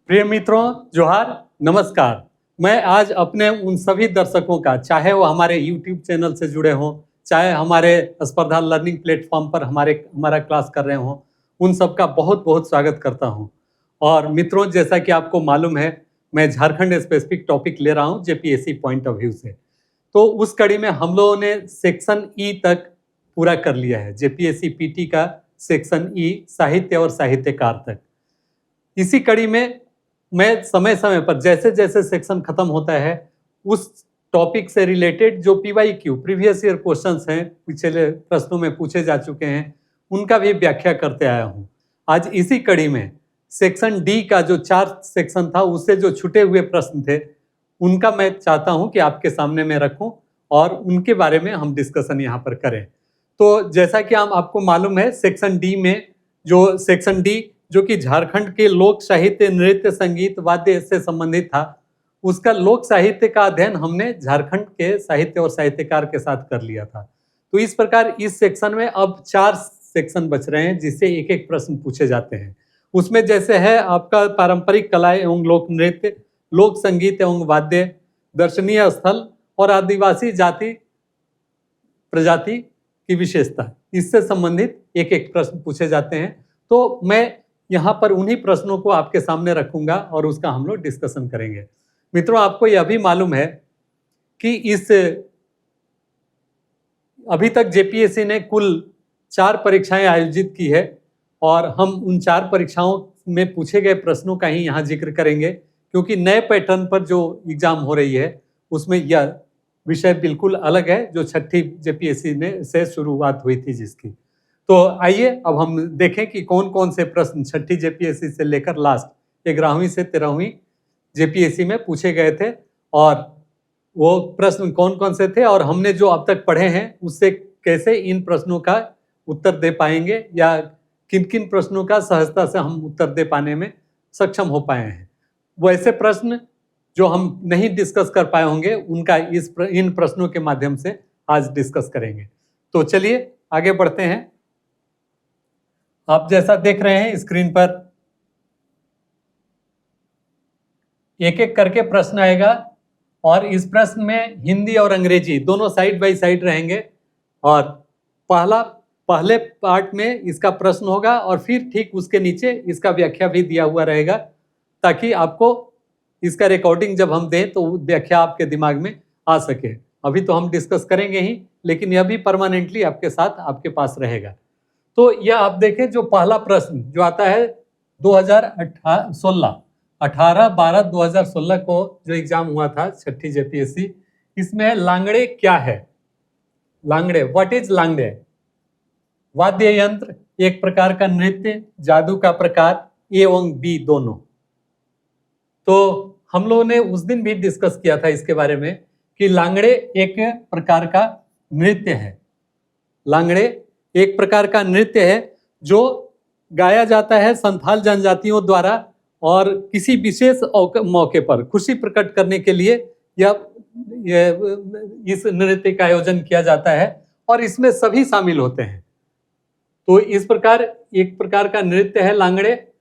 प्रिय मित्रों, जोहार, नमस्कार। मैं आज अपने उन सभी दर्शकों का, चाहे वो हमारे यूट्यूब चैनल से जुड़े हों, चाहे हमारे स्पर्धा लर्निंग प्लेटफॉर्म पर हमारा क्लास कर रहे हों, उन सबका बहुत बहुत स्वागत करता हूं। और मित्रों, जैसा कि आपको मालूम है, मैं झारखंड स्पेसिफिक टॉपिक ले रहा हूं जेपीएससी पॉइंट ऑफ व्यू से। तो उस कड़ी में हम लोगों ने सेक्शन ई तक पूरा कर लिया है, जेपीएससी पीटी का सेक्शन ई, साहित्य और साहित्यकार तक। इसी कड़ी में मैं समय समय पर जैसे जैसे सेक्शन खत्म होता है, उस टॉपिक से रिलेटेड जो पीवाईक्यू प्रीवियस ईयर क्वेश्चंस हैं, पिछले प्रश्नों में पूछे जा चुके हैं, उनका भी व्याख्या करते आया हूं। आज इसी कड़ी में सेक्शन डी का जो 4 सेक्शन था, उससे जो छूटे हुए प्रश्न थे, उनका मैं चाहता हूं कि आपके सामने में रखूं और उनके बारे में हम डिस्कशन यहाँ पर करें। तो जैसा कि आपको मालूम है, सेक्शन डी में सेक्शन डी जो कि झारखंड के लोक साहित्य, नृत्य, संगीत, वाद्य से संबंधित था, उसका लोक साहित्य का अध्ययन हमने झारखंड के साहित्य और साहित्यकार के साथ कर लिया था। तो इस प्रकार इस सेक्शन में अब 4 सेक्शन बच रहे हैं, जिससे एक एक प्रश्न पूछे जाते हैं। उसमें जैसे है आपका पारंपरिक कला एवं लोक नृत्य, लोक संगीत एवं वाद्य, दर्शनीय स्थल और आदिवासी जाति प्रजाति की विशेषता, इससे संबंधित एक एक प्रश्न पूछे जाते हैं। तो मैं यहाँ पर उन्हीं प्रश्नों को आपके सामने रखूंगा और उसका हम लोग डिस्कशन करेंगे। मित्रों, आपको यह भी मालूम है कि अभी तक जेपीएससी ने कुल 4 परीक्षाएं आयोजित की है और हम उन 4 परीक्षाओं में पूछे गए प्रश्नों का ही यहाँ जिक्र करेंगे, क्योंकि नए पैटर्न पर जो एग्जाम हो रही है उसमें यह विषय बिल्कुल अलग है, जो 6ठी जेपीएससी से शुरुआत हुई थी जिसकी। तो आइए अब हम देखें कि कौन कौन से प्रश्न 6ठी जेपीएससी से लेकर लास्ट 11वीं से 13वीं जेपीएससी में पूछे गए थे, और वो प्रश्न कौन कौन से थे और हमने जो अब तक पढ़े हैं उससे कैसे इन प्रश्नों का उत्तर दे पाएंगे, या किन किन प्रश्नों का सहजता से हम उत्तर दे पाने में सक्षम हो पाए हैं। वो ऐसे प्रश्न जो हम नहीं डिस्कस कर पाए होंगे, उनका इन प्रश्नों के माध्यम से आज डिस्कस करेंगे। तो चलिए आगे बढ़ते हैं। आप जैसा देख रहे हैं स्क्रीन पर, एक एक करके प्रश्न आएगा और इस प्रश्न में हिंदी और अंग्रेजी दोनों साइड बाय साइड रहेंगे। और पहले पार्ट में इसका प्रश्न होगा और फिर ठीक उसके नीचे इसका व्याख्या भी दिया हुआ रहेगा, ताकि आपको इसका रिकॉर्डिंग जब हम दें तो व्याख्या आपके दिमाग में आ सके। अभी तो हम डिस्कस करेंगे ही, लेकिन यह भी परमानेंटली आपके साथ आपके पास रहेगा। तो यह आप देखें, जो पहला प्रश्न जो आता है 18/12/2016 को जो एग्जाम हुआ था 6ठी जेपीएससी, इसमें लांगड़े क्या है। Langde, what is Langde? वाद्य यंत्र, एक प्रकार का नृत्य, जादू का प्रकार, ए एवं बी दोनों। तो हम लोगों ने उस दिन भी डिस्कस किया था इसके बारे में कि लांगड़े एक प्रकार का नृत्य है। लांगड़े एक प्रकार का नृत्य है जो गाया जाता है संथाल जनजातियों द्वारा, और किसी विशेष मौके पर खुशी प्रकट करने के लिए इस नृत्य का आयोजन किया जाता है और इसमें सभी शामिल होते हैं। तो इस प्रकार एक प्रकार का नृत्य है लांगड़े,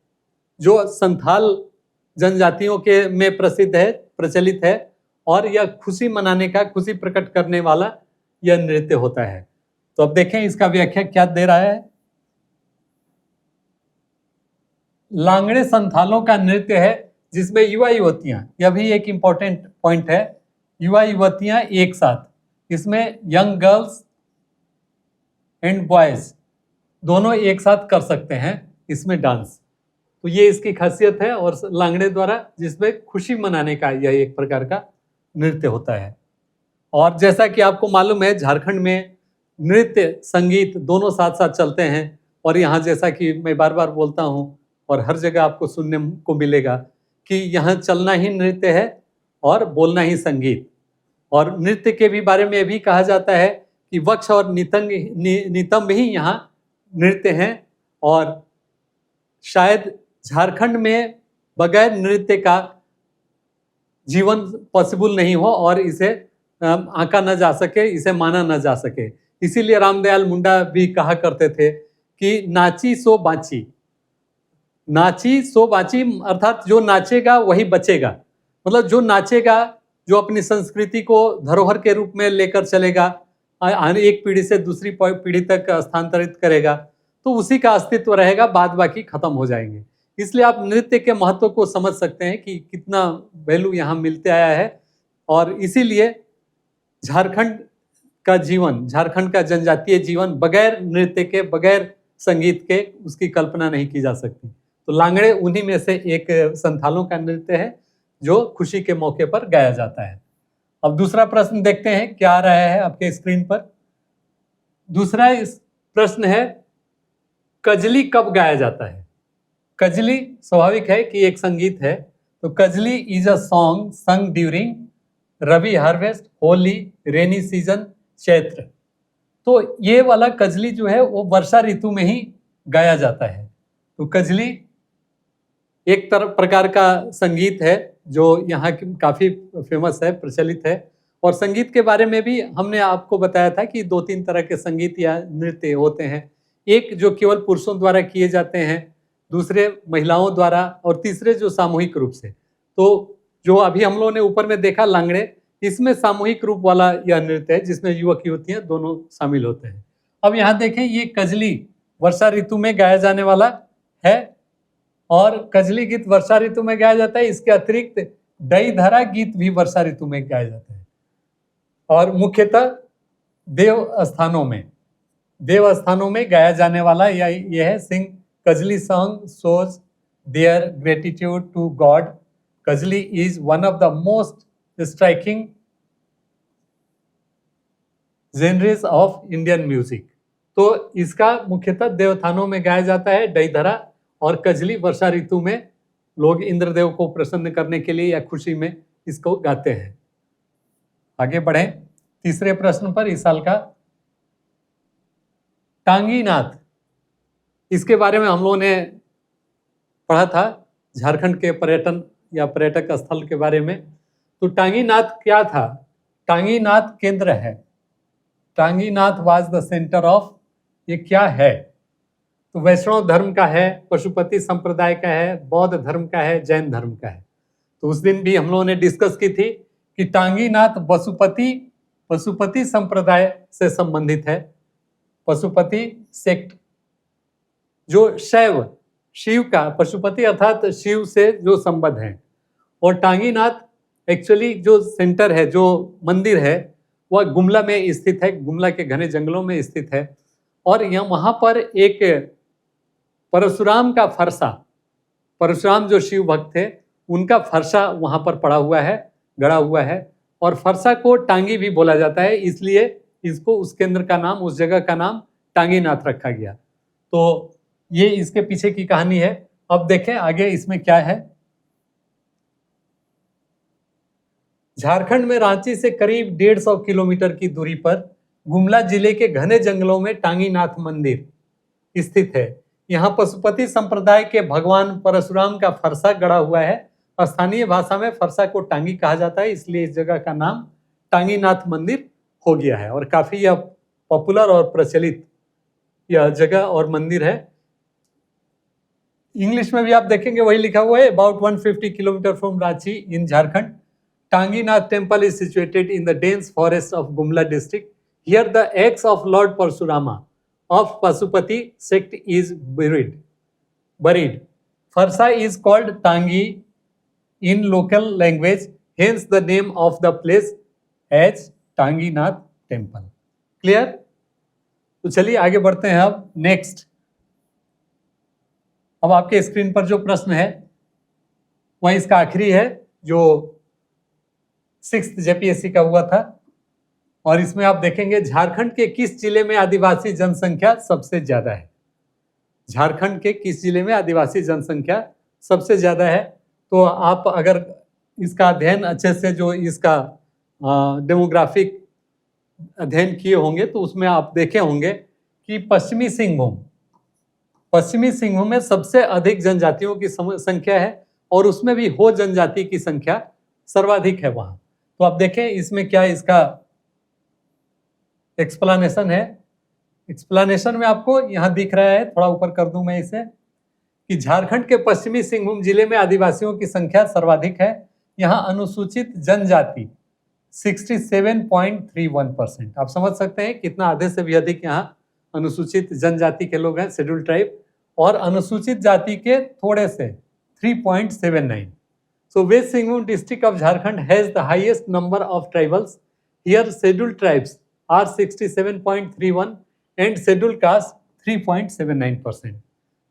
जो संथाल जनजातियों के में प्रचलित है, और यह खुशी मनाने का, खुशी प्रकट करने वाला यह नृत्य होता है। तो अब देखें इसका व्याख्या क्या दे रहा है। लांगड़े संथालों का नृत्य है जिसमें युवा युवतियां, यह भी एक इंपॉर्टेंट पॉइंट है, युवा युवतियां एक साथ, इसमें यंग गर्ल्स एंड बॉयज दोनों एक साथ कर सकते हैं इसमें डांस। तो ये इसकी खासियत है, और लांगड़े द्वारा जिसमें खुशी मनाने का यह एक प्रकार का नृत्य होता है। और जैसा कि आपको मालूम है, झारखंड में नृत्य संगीत दोनों साथ साथ चलते हैं, और यहाँ जैसा कि मैं बार बार बोलता हूँ और हर जगह आपको सुनने को मिलेगा कि यहाँ चलना ही नृत्य है और बोलना ही संगीत। और नृत्य के भी बारे में भी कहा जाता है कि वक्ष और नितंब ही यहाँ नृत्य हैं, और शायद झारखंड में बगैर नृत्य का जीवन पॉसिबल नहीं हो और इसे आंका न जा सके, इसे माना न जा सके। इसीलिए रामदयाल मुंडा भी कहा करते थे कि नाची सो बाची, नाची सो बाची, अर्थात जो नाचेगा वही बचेगा। मतलब जो नाचेगा, जो अपनी संस्कृति को धरोहर के रूप में लेकर चलेगा, एक पीढ़ी से दूसरी पीढ़ी तक स्थानांतरित करेगा, तो उसी का अस्तित्व रहेगा, बाद बाकी खत्म हो जाएंगे। इसलिए आप नृत्य के महत्व को समझ सकते हैं कि कितना वैल्यू यहाँ मिलते आया है। और इसीलिए झारखंड का जीवन, झारखंड का जनजातीय जीवन बगैर नृत्य के, बगैर संगीत के उसकी कल्पना नहीं की जा सकती। तो लांगड़े उन्हीं में से एक संथालों का नृत्य है जो खुशी के मौके पर गाया जाता है। अब दूसरा प्रश्न देखते हैं क्या आ रहा है आपके स्क्रीन पर। दूसरा इस प्रश्न है, कजली कब गाया जाता है? कजली स्वाभाविक है कि एक संगीत है, तो कजली इज अ सॉन्ग संग ड्यूरिंग रबी harvest, Holi, rainy season, Chaitra. तो ये वाला कजली जो है वो वर्षा ऋतु में ही गाया जाता है। तो कजली एक प्रकार का संगीत है जो यहाँ काफी फेमस है, प्रचलित है। और संगीत के बारे में भी हमने आपको बताया था कि 2-3 तरह के संगीत या नृत्य होते हैं। एक जो केवल पुरुषों द्वारा किए जाते हैं, दूसरे महिलाओं द्वारा, और तीसरे जो सामूहिक रूप से। तो जो अभी हम लोगों ने ऊपर में देखा लांगड़े, इसमें सामूहिक रूप वाला यह नृत्य है जिसमें युवक युवतियां दोनों शामिल होते हैं। अब यहाँ देखें, ये कजली वर्षा ऋतु में गाया जाने वाला है, और कजली गीत वर्षा ऋतु में गाया जाता है। इसके अतिरिक्त डई धरा गीत भी वर्षा ऋतु में गाया जाता है, और मुख्यतः देव स्थानों में गाया जाने वाला यह है। Sing Kajli song shows their gratitude to God. Kajli is one of the most striking genres of Indian music. तो इसका मुख्यतः देवस्थानों में गाया जाता है डई धरा, और कजली वर्षा ऋतु में लोग इंद्रदेव को प्रसन्न करने के लिए या खुशी में इसको गाते हैं। आगे बढ़ें तीसरे प्रश्न पर इस साल का। टांगी नाथ, इसके बारे में हम लोगों ने पढ़ा था झारखंड के पर्यटन या पर्यटक स्थल के बारे में। तो टांगी नाथ क्या था? टांगी नाथ केंद्र है। टांगी नाथ वाज द सेंटर ऑफ, ये क्या है? तो वैष्णव धर्म का है, पशुपति संप्रदाय का है, बौद्ध धर्म का है, जैन धर्म का है। तो उस दिन भी हम लोगों ने डिस्कस की थी कि टांगी नाथ पशुपति संप्रदाय से संबंधित है। पशुपति सेक्ट जो शैव, शिव का, पशुपति अर्थात शिव से जो संबद्ध है। और टांगी नाथ एक्चुअली जो सेंटर है, जो मंदिर है, वह गुमला में स्थित है, गुमला के घने जंगलों में स्थित है। और यहाँ वहाँ पर एक परशुराम का फरसा, परशुराम जो शिव भक्त थे उनका फरसा वहाँ पर पड़ा हुआ है, गड़ा हुआ है। और फरसा को टांगी भी बोला जाता है, इसलिए इसको उस केंद्र का नाम, उस जगह का नाम टांगी नाथ रखा गया। तो ये इसके पीछे की कहानी है। अब देखें आगे इसमें क्या है। झारखंड में रांची से करीब 150 किलोमीटर की दूरी पर गुमला जिले के घने जंगलों में टांगी नाथ मंदिर स्थित है। यहाँ पशुपति संप्रदाय के भगवान परशुराम का फरसा गड़ा हुआ है। स्थानीय भाषा में फरसा को टांगी कहा जाता है, इसलिए इस जगह का नाम टांगी नाथ मंदिर हो गया है। और काफी यह पॉपुलर और प्रचलित यह जगह और मंदिर है। इंग्लिश में भी आप देखेंगे वही लिखा हुआ है, about 150 kilometre from Ranchi in Jharkhand. Tangi Nath temple is situated in the dense forest of Gumla district. Here the axe of lord Parashurama of Pasupati sect is buried. Farsa is called Tangi in local language, hence the name of the place as Tangi Nath Temple. Clear? तो चलिए आगे बढ़ते हैं अब next. अब आपके screen पर जो प्रश्न है वह इसका आखिरी है, जो 6th जेपीएससी का हुआ था। और इसमें आप देखेंगे झारखंड के किस जिले में आदिवासी जनसंख्या सबसे ज्यादा है? झारखंड के किस जिले में आदिवासी जनसंख्या सबसे ज्यादा है? तो आप अगर इसका अध्ययन अच्छे से, जो इसका डेमोग्राफिक अध्ययन किए होंगे, तो उसमें आप देखे होंगे कि पश्चिमी सिंहभूम में सबसे अधिक जनजातियों की संख्या है, और उसमें भी हो जनजाति की संख्या सर्वाधिक है वहां। तो आप देखें इसमें क्या इसका एक्सप्लेनेशन है। एक्सप्लेनेशन में आपको यहां दिख रहा है, थोड़ा ऊपर कर दूं मैं इसे, कि झारखंड के पश्चिमी सिंहभूम जिले में आदिवासियों की संख्या सर्वाधिक है। यहाँ अनुसूचित जनजाति 67.31%। आप समझ सकते हैं कितना, आधे से भी अधिक यहाँ अनुसूचित जनजाति के लोग हैं, शेड्यूल ट्राइब, और अनुसूचित जाति के थोड़े से 3.79। So West Singhbhum district of Jharkhand has the highest number of tribals. Here scheduled tribes are 67.31 and scheduled caste 3.79%.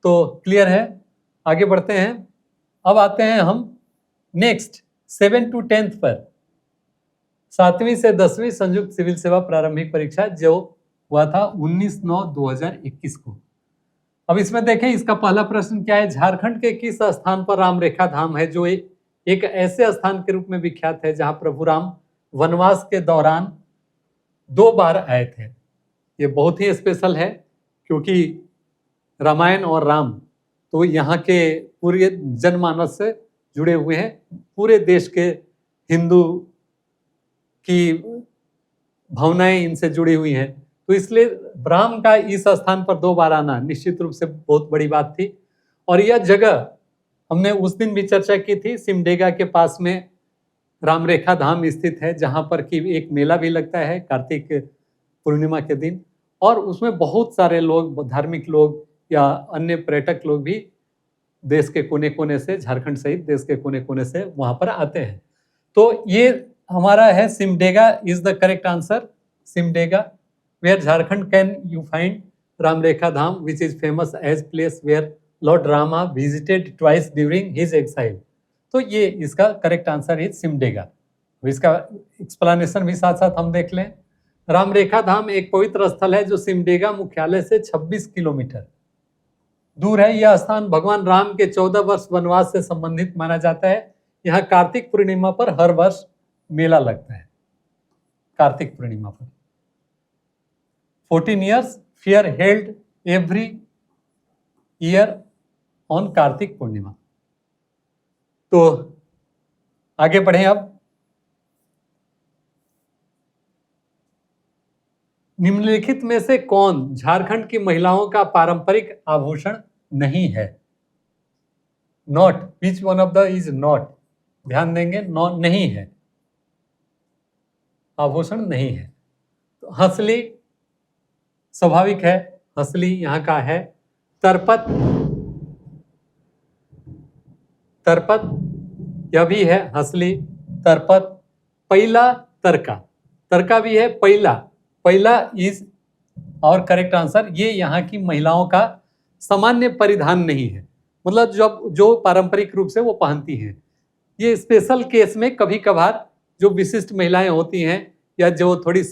तो क्लियर है, आगे बढ़ते हैं। अब आते हैं हम नेक्स्ट 7 to 10th पर, 7वीं से 10वीं संयुक्त सिविल सेवा प्रारंभिक परीक्षा जो हुआ था 19/9/2021 को। अब इसमें देखें, इसका पहला प्रश्न क्या है, झारखंड के किस स्थान पर राम रेखा धाम है जो एक ऐसे स्थान के रूप में विख्यात है जहां प्रभु राम वनवास के दौरान 2 बार आए थे। ये बहुत ही स्पेशल है क्योंकि रामायण और राम तो यहाँ के पूरे जनमानस से जुड़े हुए हैं, पूरे देश के हिंदू की भावनाएं इनसे जुड़ी हुई हैं, तो इसलिए राम का इस स्थान पर 2 बार आना निश्चित रूप से बहुत बड़ी बात थी। और यह जगह हमने उस दिन भी चर्चा की थी, सिमडेगा के पास में राम रेखा धाम स्थित है, जहां पर कि एक मेला भी लगता है कार्तिक पूर्णिमा के दिन, और उसमें बहुत सारे लोग, धार्मिक लोग या अन्य पर्यटक लोग भी देश के कोने कोने से, झारखंड सहित देश के कोने कोने से वहां पर आते हैं। तो ये हमारा है Simdega is the correct answer. Simdega, where Jharkhand can you find Ram Rekha Dham which is famous as place where lord Rama visited twice during his exile. तो ये इसका करेक्ट आंसर है सिमडेगा। इसका एक्सप्लेनेशन भी साथ साथ हम देख लें। राम रेखा धाम एक पवित्र स्थल है जो सिमडेगा मुख्यालय से 26 किलोमीटर दूर है। यह स्थान भगवान राम के 14 वर्ष वनवास से संबंधित माना जाता है। यहाँ कार्तिक पूर्णिमा पर हर वर्ष मेला लगता है। कार्तिक पूर्णिमा पर 14 years fair held every year on Kartik Purnima. तो आगे बढ़े। अब निम्नलिखित में से कौन झारखंड की महिलाओं का पारंपरिक आभूषण नहीं है? Not, which one of the is not? ध्यान देंगे, नॉट नहीं है, आभूषण नहीं है। तो हंसली स्वाभाविक है, हंसली यहाँ का है। तरपत, तरपत यह भी है, हंसली तरपत। पैला, तरका, तरका भी है। पैला, पैला इज और करेक्ट आंसर। ये यहाँ की महिलाओं का सामान्य परिधान नहीं है, मतलब जब जो पारंपरिक रूप से वो पहनती हैं। ये स्पेशल केस में कभी कभार जो विशिष्ट महिलाएं होती हैं या जो थोड़ी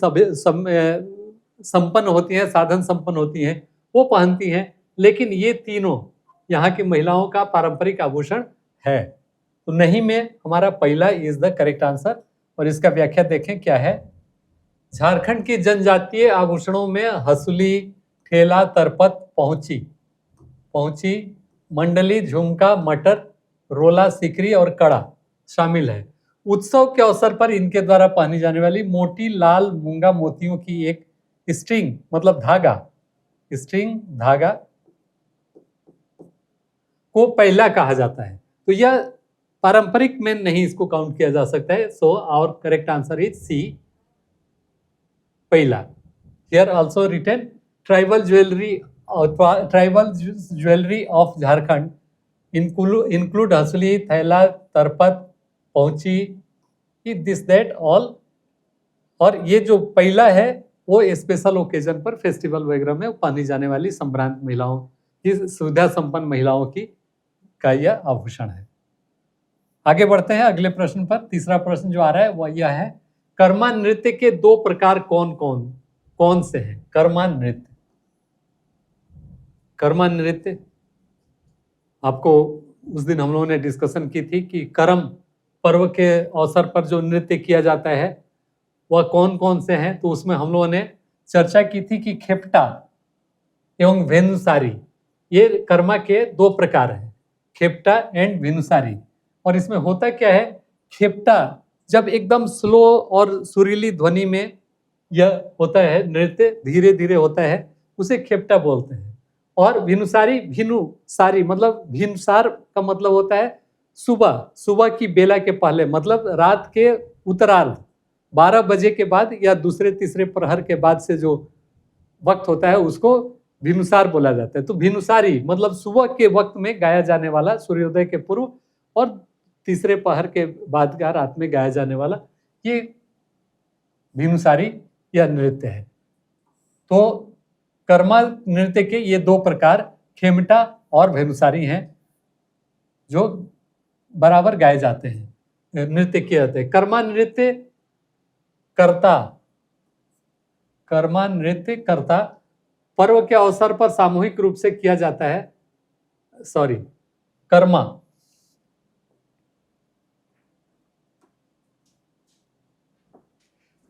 संपन्न होती हैं, साधन संपन्न होती हैं, वो पहनती हैं, लेकिन ये तीनों यहाँ की महिलाओं का पारंपरिक आभूषण है। तो नहीं में हमारा पहला इज द करेक्ट आंसर। और इसका व्याख्या देखें क्या है। झारखंड के जनजातीय आभूषणों में हंसुली, ठेला, तरपत, पहुंची, पहुंची, मंडली, झुमका, मटर, रोला, सिकरी और कड़ा शामिल है। उत्सव के अवसर पर इनके द्वारा पहनी जाने वाली मोटी लाल मूंगा मोतियों की एक स्ट्रिंग, मतलब धागा, स्ट्रिंग धागा को पहला कहा जाता है। तो यह पारंपरिक में नहीं इसको काउंट किया जा सकता है। So our correct answer is C, पहला। Here also written tribal jewellery of Jharkhand include hansli, thaila, तरपत, पहुंची, दिस दैट ऑल। और ये जो पहला है वो स्पेशल ओकेजन पर, फेस्टिवल वगैरह में पहनी जाने वाली संभ्रांत महिलाओं की, सुविधा संपन्न महिलाओं की का यह आभूषण है। आगे बढ़ते हैं अगले प्रश्न पर। तीसरा प्रश्न जो आ रहा है वह यह है, कर्मा नृत्य के 2 प्रकार कौन से हैं? कर्मा नृत्य, कर्मा नृत्य आपको उस दिन हम लोगों ने डिस्कशन की थी कि करम पर्व के अवसर पर जो नृत्य किया जाता है वह कौन कौन से हैं। तो उसमें हम लोगों ने चर्चा की थी कि खेपटा एवं वेणुसारी, ये कर्मा के 2 प्रकार हैं, खेपटा एंड वेणुसारी। और इसमें होता क्या है, खेपटा जब एकदम स्लो और सुरीली ध्वनि में यह होता है, नृत्य धीरे धीरे होता है, उसे खेपटा बोलते हैं। और भिनुसारी, भिनुसारी मतलब भिनुसार का मतलब होता है सुबह, सुबह की बेला के पहले, मतलब रात के उत्तरार्ध 12 बजे के बाद या दूसरे तीसरे प्रहर के बाद से जो वक्त होता है उसको भिनुसार बोला जाता है। तो भिनुसारी मतलब सुबह के वक्त में गाया जाने वाला, सूर्योदय के पूर्व और तीसरे पहर के बाद का रात में गाया जाने वाला ये भिनुसारी या नृत्य है। तो कर्मा नृत्य के ये दो प्रकार खेमटा और भेनुसारी हैं जो बराबर गाए जाते हैं, नृत्य किए जाते हैं। कर्मा नृत्य करता पर्व के अवसर पर सामूहिक रूप से किया जाता है। कर्मा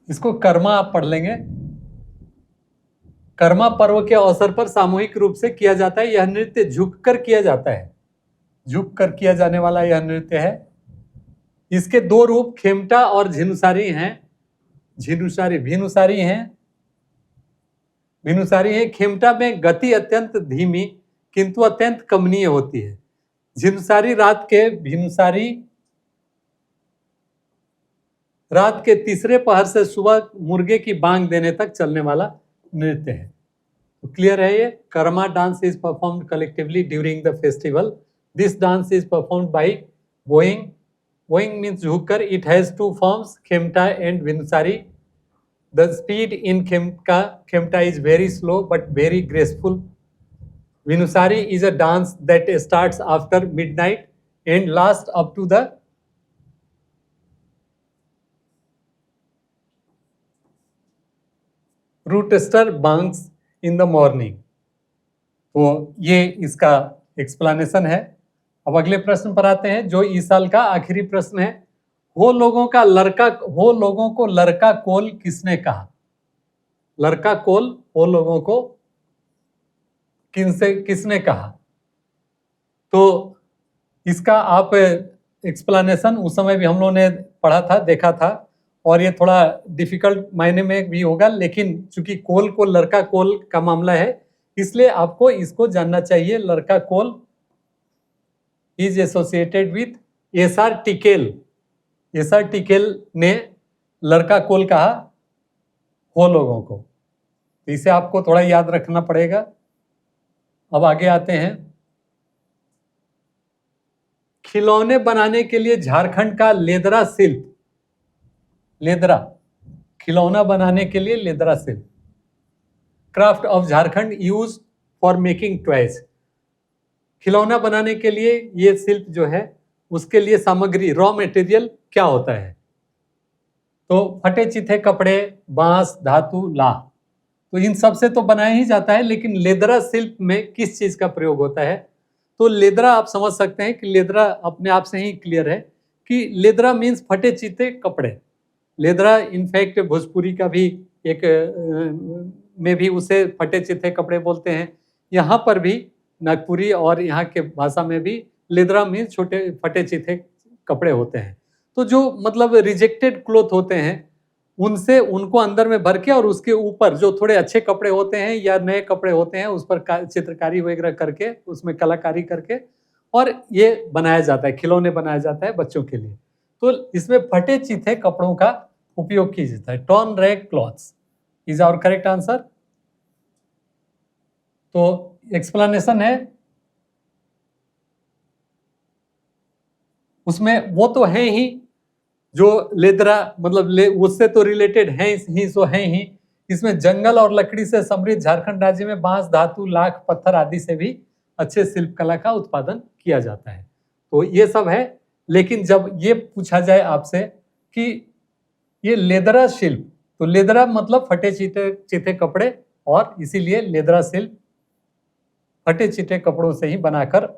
इसको कर्मा आप पढ़ लेंगे। कर्मा पर्व के अवसर पर सामूहिक रूप से किया जाता है। यह नृत्य झुककर किया जाता है, झुककर किया जाने वाला यह नृत्य है। इसके दो रूप खेमटा और भिनुसारी हैं। भिनुसारी है। खेमटा में गति अत्यंत धीमी किंतु अत्यंत कमनीय होती है। भिनुसारी रात के तीसरे पहर से सुबह मुर्गे की बांग देने तक चलने वाला नृत्य है। तो क्लियर है ये। Karma dance is performed collectively during the festival. This dance is performed by bowing. Bowing means झुककर। It has two forms, Khemta and Bhinusari. The speed in Khemta is very slow but very graceful. Vinusari is a dance that starts after midnight and lasts up to the rooster bangs in the morning. तो ये इसका explanation है। अब अगले प्रश्न पर आते हैं जो इस साल का आखिरी प्रश्न है। हो लोगों को लड़का कोल किसने कहा? लड़का कोल हो लोगों को किसने कहा? तो इसका आप एक्सप्लेनेशन उस समय भी हम लोगों ने पढ़ा था, देखा था, और ये थोड़ा डिफिकल्ट मायने में भी होगा, लेकिन चूंकि कोल को लड़का कोल का मामला है इसलिए आपको इसको जानना चाहिए। Larka Kol is associated with SR Tickell. SR Tickell ने लड़का कोल कहा हो लोगों को। तो इसे आपको थोड़ा याद रखना पड़ेगा। अब आगे आते हैं। खिलौने बनाने के लिए झारखंड का लेदरा शिल्प, खिलौना बनाने के लिए लेदरा शिल्प, craft of Jharkhand use for making toys. खिलौना बनाने के लिए ये शिल्प जो है उसके लिए सामग्री, रॉ मटेरियल क्या होता है? तो फटे चिथे कपड़े, बांस, धातु, लाह। तो इन सब से तो बनाया ही जाता है, लेकिन लेदरा शिल्प में किस चीज का प्रयोग होता है? तो लेदरा आप समझ सकते हैं कि लेदरा अपने आप से ही क्लियर है कि लेदरा मीन्स फटे चिथे कपड़े। लेदरा इनफैक्ट भोजपुरी का भी एक में भी उसे फटे चिथे कपड़े बोलते हैं। यहाँ पर भी नागपुरी और यहाँ के भाषा में भी लेदरा मीन्स छोटे फटे चिथे कपड़े होते हैं। तो जो मतलब रिजेक्टेड क्लोथ होते हैं उनसे उनको अंदर में भर के और उसके ऊपर जो थोड़े अच्छे कपड़े होते हैं या नए कपड़े होते हैं उस पर चित्रकारी वगैरह करके उसमें कलाकारी करके और ये बनाया जाता है, खिलौने बनाया जाता है बच्चों के लिए। तो इसमें फटे चिथे कपड़ों का उपयोग किया जाता है। Torn rag clothes is our correct answer. तो एक्सप्लेनेशन है उसमें, वो तो है ही जो लेदरा मतलब उससे तो रिलेटेड है ही, सो है ही। इसमें जंगल और लकड़ी से समृद्ध झारखंड राज्य में बांस, धातु, लाख, पत्थर आदि से भी अच्छे शिल्प कला का उत्पादन किया जाता है। तो ये सब है। लेकिन जब ये पूछा जाए आपसे कि ये लेदरा शिल्प, तो लेदरा मतलब फटे चिटे कपड़े, और इसीलिए लेदरा शिल्प फटे चिटे कपड़ों से ही बनाकर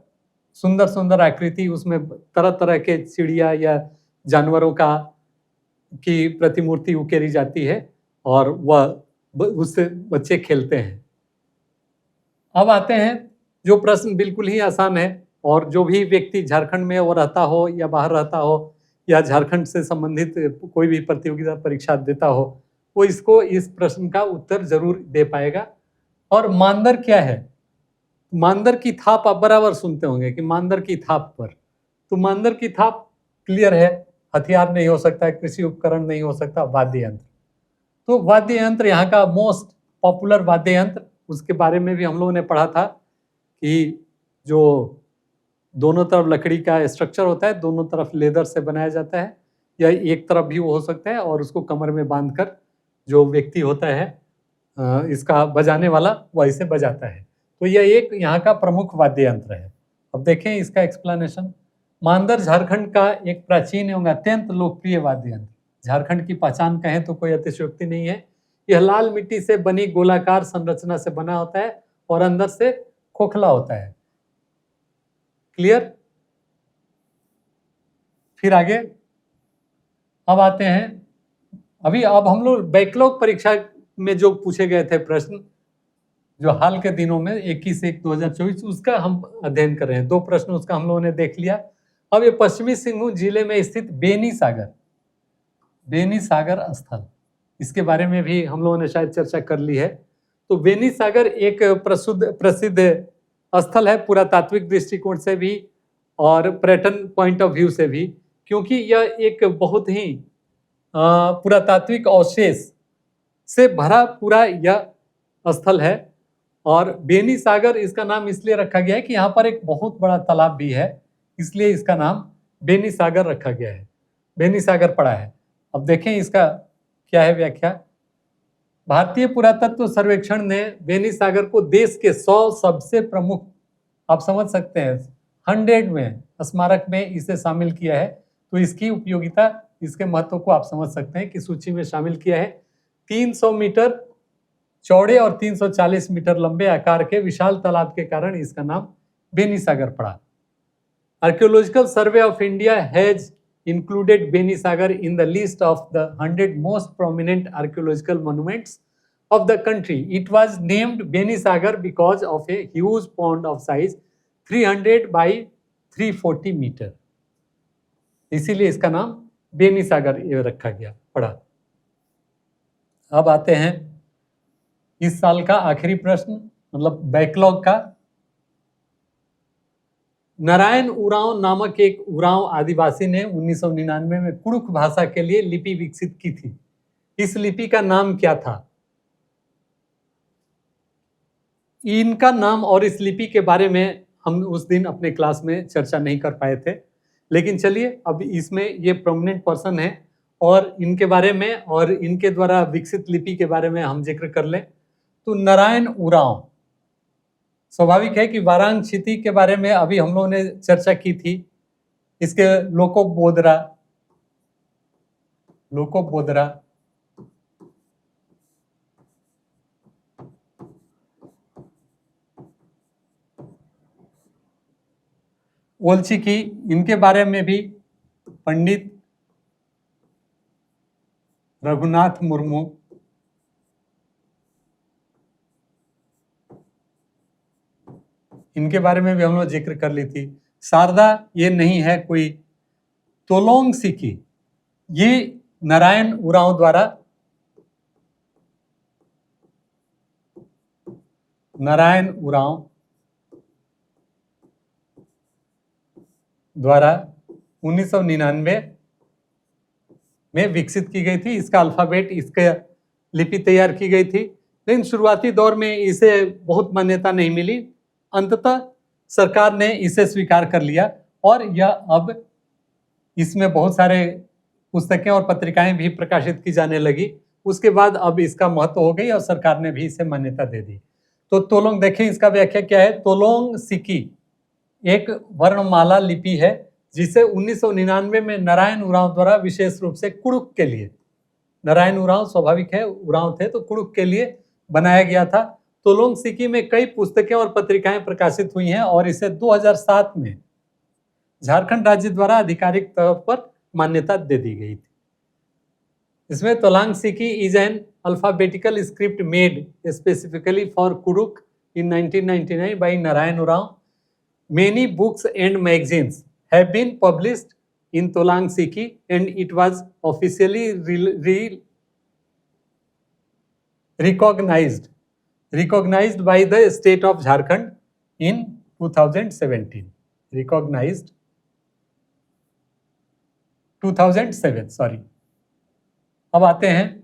सुंदर सुंदर आकृति, उसमें तरह तरह के चिड़िया या जानवरों की प्रतिमूर्ति उकेरी जाती है और वह उससे बच्चे खेलते हैं। अब आते हैं जो प्रश्न बिल्कुल ही आसान है, और जो भी व्यक्ति झारखंड में वो रहता हो या बाहर रहता हो या झारखंड से संबंधित कोई भी प्रतियोगिता परीक्षा देता हो, वो इस प्रश्न का उत्तर जरूर दे पाएगा। और मानदर क्या है? मांदर की थाप आप बराबर सुनते होंगे कि मांदर की थाप पर, तो मांदर की थाप क्लियर है, हथियार नहीं हो सकता है, कृषि उपकरण नहीं हो सकता, वाद्य यंत्र। तो वाद्य यंत्र यहाँ का मोस्ट पॉपुलर वाद्य यंत्र, उसके बारे में भी हम लोगों ने पढ़ा था कि जो दोनों तरफ लकड़ी का स्ट्रक्चर होता है, दोनों तरफ लेदर से बनाया जाता है, या एक तरफ भी वो हो सकता है, और उसको कमर में बांधकर जो व्यक्ति होता है इसका बजाने वाला, वो ऐसे बजाता है। तो यह एक यहाँ का प्रमुख वाद्य यंत्र है। अब देखें इसका एक्सप्लेनेशन। मांदर झारखंड का एक प्राचीन एवं अत्यंत लोकप्रिय वाद्य यंत्र। झारखंड की पहचान कहें तो कोई अतिशयोक्ति नहीं है। यह लाल मिट्टी से बनी गोलाकार संरचना से बना होता है और अंदर से खोखला होता है। क्लियर? फिर आगे अब आते हैं, अब हम लोग बैकलॉग परीक्षा में जो पूछे गए थे प्रश्न, जो हाल के दिनों में 21/1/2024, उसका हम अध्ययन कर रहे हैं। 2 प्रश्न उसका हम लोगों ने देख लिया। अब ये पश्चिमी सिंहभूम जिले में स्थित बेनी सागर स्थल, इसके बारे में भी हम लोगों ने शायद चर्चा कर ली है। तो बेनी सागर एक प्रसिद्ध स्थल है पुरातात्विक दृष्टिकोण से भी और पर्यटन पॉइंट ऑफ व्यू से भी, क्योंकि यह एक बहुत ही पुरातात्विक अवशेष से भरा पूरा यह स्थल है। और बेनी सागर इसका नाम इसलिए रखा गया है कि यहाँ पर एक बहुत बड़ा तालाब भी है, इसलिए इसका नाम बेनी सागर रखा गया है। बेनी सागर पड़ा है। अब देखें इसका क्या है व्याख्या। भारतीय पुरातत्व सर्वेक्षण ने बेनी सागर को देश के 100 सबसे प्रमुख, आप समझ सकते हैं 100 में स्मारक में इसे शामिल किया है। तो इसकी उपयोगिता, इसके महत्व को आप समझ सकते हैं कि सूची में शामिल किया है। 300 मीटर चौड़े और 340 मीटर लंबे आकार के विशाल तालाब के कारण इसका नाम बेनी सागर पड़ा। Archaeological survey of India has included Beni Sagar in the list of the 100 most prominent archaeological monuments of the country. It was named Beni Sagar because of a huge pond of size 300 by 340 metre, इसीलिए इसका नाम बेनी सागर रखा गया पड़ा। अब आते हैं इस साल का आखिरी प्रश्न, मतलब बैकलॉग का। नारायण उरांव नामक एक उरांव आदिवासी ने 1999 में कुड़ुख भाषा के लिए लिपि विकसित की थी। इस लिपि का नाम क्या था? इनका नाम और इस लिपि के बारे में हम उस दिन अपने क्लास में चर्चा नहीं कर पाए थे, लेकिन चलिए अब इसमें ये प्रोमिनेंट पर्सन है और इनके बारे में और इनके द्वारा विकसित लिपि के बारे में हम जिक्र कर लें। तो नारायण उरांव, स्वाभाविक है कि वारांग क्षिति के बारे में अभी हम लोगों ने चर्चा की थी। इसके लोकोबोद्रा ओलचिकी, इनके बारे में भी पंडित रघुनाथ मुर्मू, इनके बारे में भी हम लोग जिक्र कर ली थी। शारदा ये नहीं है कोई। तोलोंग सिकी, ये नारायण उरांव द्वारा 1999 में विकसित की गई थी। इसका अल्फाबेट, इसका लिपि तैयार की गई थी, लेकिन शुरुआती दौर में इसे बहुत मान्यता नहीं मिली। अंततः सरकार ने इसे स्वीकार कर लिया और यह अब इसमें बहुत सारे पुस्तकें और पत्रिकाएं भी प्रकाशित की जाने लगी। उसके बाद अब इसका महत्व हो गई और सरकार ने भी इसे मान्यता दे दी। तो तोलोंग, देखें इसका व्याख्या क्या है। तोलोंग सिकी एक वर्णमाला लिपि है जिसे 1999 में नारायण उरांव द्वारा विशेष रूप से कुड़ुख के लिए, नारायण उरांव स्वाभाविक है उरांव थे तो कुड़ुख के लिए बनाया गया था। तोलोंग सिकी में कई पुस्तकें और पत्रिकाएं प्रकाशित हुई हैं और इसे 2007 में झारखंड राज्य द्वारा आधिकारिक तौर पर मान्यता दे दी गई थी। इसमें तोलांग सिकी is an alphabetical script made specifically for Kurukh in 1999 by Narayan Oraon. Many books and magazines have been published in Tolang Siki and it was officially recognized by the state of Jharkhand in 2017, recognized 2007, sorry. अब आते हैं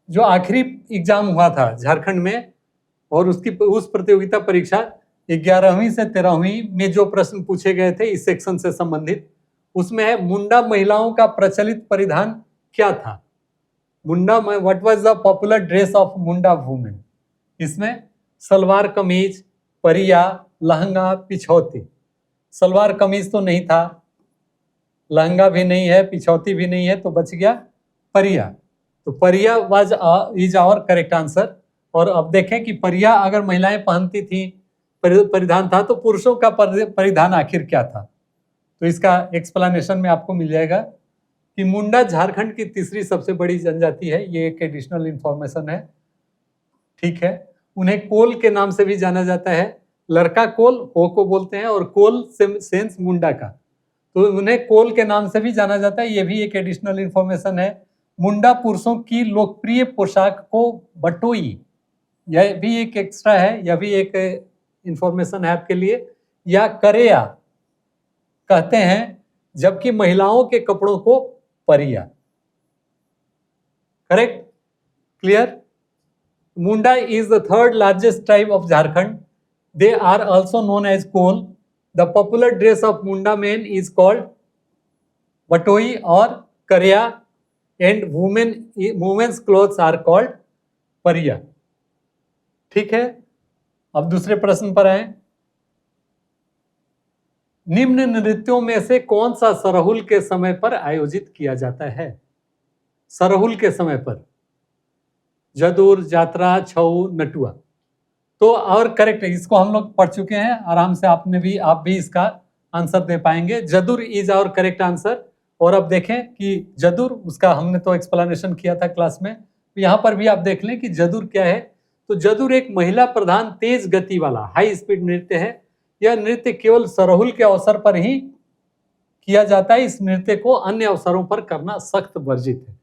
जो आखिरी exam हुआ था झारखंड में, और उस प्रतियोगिता परीक्षा 11वीं से 13वीं में जो प्रश्न पूछे गए थे इस सेक्शन से संबंधित, उसमें है मुंडा महिलाओं का प्रचलित परिधान क्या था। Munda, what was the popular dress of Munda women. इसमें सलवार कमीज, परिया, लहंगा, पिछौती। सलवार कमीज तो नहीं था, लहंगा भी नहीं है, पिछौती भी नहीं है, तो बच गया परिया। तो Pariya was is our correct answer. और अब देखें कि परिया अगर महिलाएं पहनती थी, परिधान था, तो पुरुषों का परिधान आखिर क्या था। तो इसका एक्सप्लेनेशन में आपको मिल जाएगा कि मुंडा झारखंड की तीसरी सबसे बड़ी जनजाति है। ये एक एडिशनल इंफॉर्मेशन है, ठीक है। उन्हें कोल के नाम से भी जाना जाता है। लड़का कोल हो को बोलते हैं, और कोल सेंस मुंडा का, तो उन्हें कोल के नाम से भी जाना जाता है। ये भी एक एडिशनल इंफॉर्मेशन है। मुंडा पुरुषों की लोकप्रिय पोशाक को बटोई, यह भी एक एक्स्ट्रा है, यह भी एक इंफॉर्मेशन है आपके लिए। या करेया कहते हैं, जबकि महिलाओं के कपड़ों को परिया। Correct, clear. Munda is the third largest tribe of Jharkhand. They are also known as Kol. The popular dress of Munda men is called Batoi or Karya, and women's clothes are called Pariya. ठीक है, अब दूसरे प्रश्न पर आए। निम्न नृत्यों में से कौन सा सरहुल के समय पर आयोजित किया जाता है। सरहुल के समय पर जदुर, जात्रा, छऊ, नटुआ। तो और करेक्ट, इसको हम लोग पढ़ चुके हैं आराम से, आप भी इसका आंसर दे पाएंगे। जदुर इज आवर करेक्ट आंसर। और अब देखें कि जदुर, उसका हमने तो एक्सप्लेनेशन किया था क्लास में, तो यहाँ पर भी आप देख लें कि जदुर क्या है। तो जदुर एक महिला प्रधान तेज गति वाला हाई स्पीड नृत्य है। यह नृत्य केवल सरहुल के अवसर पर ही किया जाता है। इस नृत्य को अन्य अवसरों पर करना सख्त वर्जित है।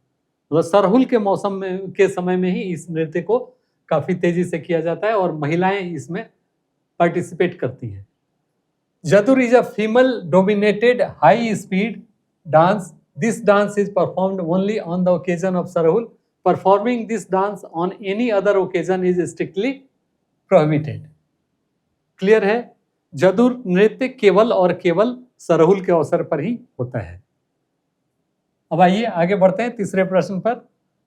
मतलब सरहुल के मौसम में के समय में ही इस नृत्य को काफी तेजी से किया जाता है और महिलाएं इसमें पार्टिसिपेट करती हैं। Jadur is a female dominated high speed dance. This dance is performed only on the occasion of Sarhul. Performing this dance on any other occasion is strictly prohibited. Clear है, जदुर नृत्य केवल और केवल सरहुल के अवसर पर ही होता है। अब आइए आगे बढ़ते हैं तीसरे प्रश्न पर।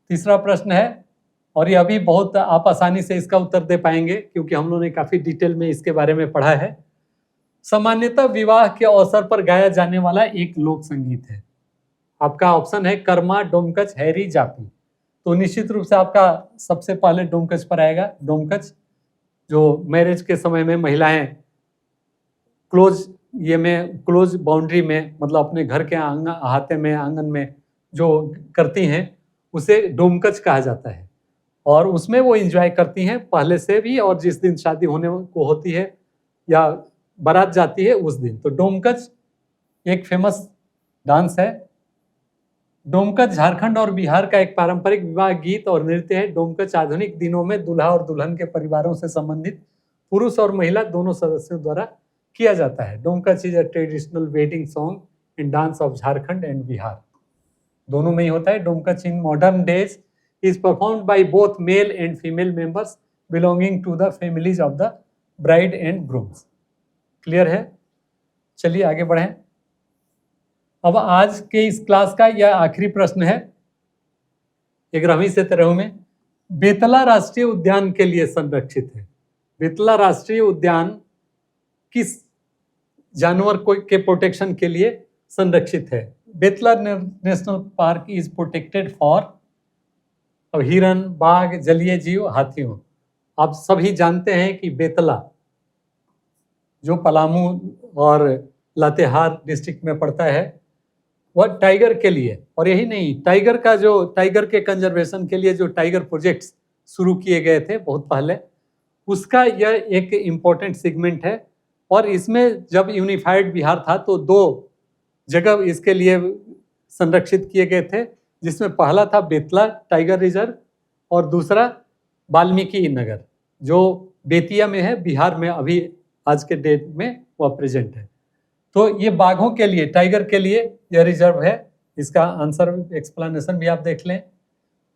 तीसरा प्रश्न है, और यह भी बहुत आप आसानी से इसका उत्तर दे पाएंगे क्योंकि हम लोगों ने काफी डिटेल में इसके बारे में पढ़ा है। सामान्यतः विवाह के अवसर पर गाया जाने वाला एक लोक संगीत है। आपका ऑप्शन है कर्मा, डोमकच, हैरी, जापी। तो निश्चित रूप से आपका सबसे पहले डोमकच पर आएगा। डोमकच जो मैरिज के समय में महिलाएं क्लोज बाउंड्री में, मतलब अपने घर के अहाते में, आंगन में जो करती हैं, उसे डोमकच कहा जाता है। और उसमें वो एंजॉय करती हैं पहले से भी, और जिस दिन शादी होने को होती है या बारात जाती है उस दिन। तो डोमकच एक फेमस डांस है। डोमकच झारखंड और बिहार का एक पारंपरिक विवाह गीत और नृत्य है। डोमकच आधुनिक दिनों में दूल्हा और दुल्हन के परिवारों से संबंधित पुरुष और महिला दोनों सदस्यों द्वारा किया जाता है। Domkach is a traditional wedding song in dance of Jharkhand and Bihar. दोनों में ही होता है। Domkach in modern days is performed by both male and female members belonging to the families of the bride and grooms. Clear है, चलिए आगे बढ़ें। अब आज के इस क्लास का यह आखिरी प्रश्न है 11वीं से 13वीं में। बेतला राष्ट्रीय उद्यान के लिए संरक्षित है। बेतला राष्ट्रीय उद्यान किस जानवर के प्रोटेक्शन के लिए संरक्षित है। Betla national park is protected for हिरन, बाघ, जलीय जीव, हाथियों। आप सभी जानते हैं कि बेतला जो पलामू और लातेहार डिस्ट्रिक्ट में पड़ता है, वह टाइगर के लिए, और यही नहीं, टाइगर के कंजर्वेशन के लिए जो टाइगर प्रोजेक्ट्स शुरू किए गए थे बहुत पहले, उसका यह एक इम्पोर्टेंट सेगमेंट है। और इसमें जब यूनिफाइड बिहार था तो 2 जगह इसके लिए संरक्षित किए गए थे, जिसमें पहला था बेतला टाइगर रिजर्व और दूसरा वाल्मीकि नगर। जो बेतिया में है, बिहार में अभी आज के डेट में वह प्रेजेंट है। तो ये बाघों के लिए, टाइगर के लिए यह रिजर्व है। इसका आंसर एक्सप्लेनेशन भी आप देख लें।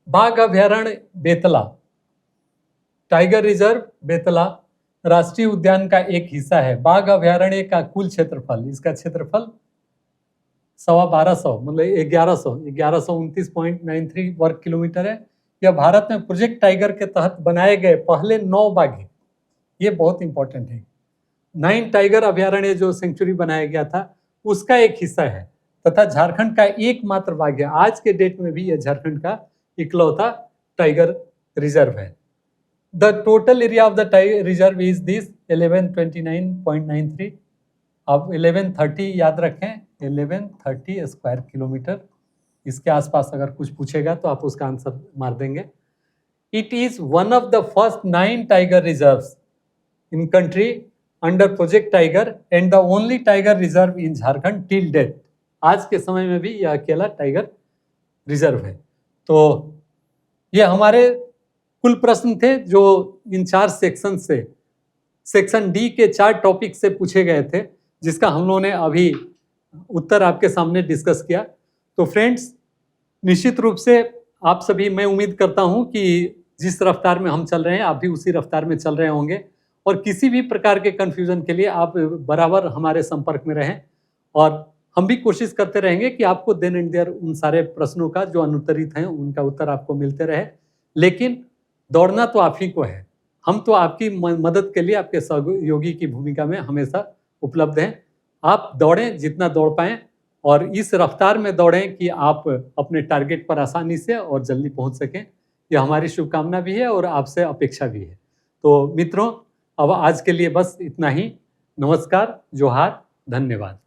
बाघ अभयारण्य बेतला, टाइगर रिजर्व बेतला राष्ट्रीय उद्यान का एक हिस्सा है। बाघ अभयारण्य का कुल क्षेत्रफल, इसका क्षेत्रफल 1250 मतलब 1129.93 वर्ग किलोमीटर है। यह भारत में प्रोजेक्ट टाइगर के तहत बनाए गए पहले 9 बाघ है। ये बहुत इंपॉर्टेंट है। 9 टाइगर अभयारण्य जो सेंचुरी बनाया गया था उसका एक हिस्सा है तथा झारखंड का एकमात्र बाघ है। आज के डेट में भी यह झारखंड का इकलौता टाइगर रिजर्व है। The total area of the tiger reserve is this 1129.93। अब 1130 याद रखें, 1130 स्क्वायर किलोमीटर। इसके आसपास अगर कुछ पूछेगा तो आप उसका आंसर मार देंगे। It is one of the first 9 tiger reserves in country under Project Tiger and the only tiger reserve in Jharkhand till date। आज के समय में भी यह अकेला टाइगर रिजर्व है। तो ये हमारे कुल प्रश्न थे जो इन 4 सेक्शन से, सेक्शन डी के 4 टॉपिक से पूछे गए थे, जिसका हम लोगों ने अभी उत्तर आपके सामने डिस्कस किया। तो फ्रेंड्स, निश्चित रूप से आप सभी, मैं उम्मीद करता हूं कि जिस रफ्तार में हम चल रहे हैं आप भी उसी रफ्तार में चल रहे होंगे और किसी भी प्रकार के कन्फ्यूजन के लिए आप बराबर हमारे संपर्क में रहें और हम भी कोशिश करते रहेंगे कि आपको देन एंड देयर उन सारे प्रश्नों का जो अनुत्तरित हैं उनका उत्तर आपको मिलते रहे। लेकिन दौड़ना तो आप ही को है, हम तो आपकी मदद के लिए आपके सहयोगी की भूमिका में हमेशा उपलब्ध हैं। आप दौड़ें जितना दौड़ पाएं और इस रफ्तार में दौड़ें कि आप अपने टारगेट पर आसानी से और जल्दी पहुंच सकें। यह हमारी शुभकामना भी है और आपसे अपेक्षा भी है। तो मित्रों, अब आज के लिए बस इतना ही। नमस्कार, जोहार, धन्यवाद।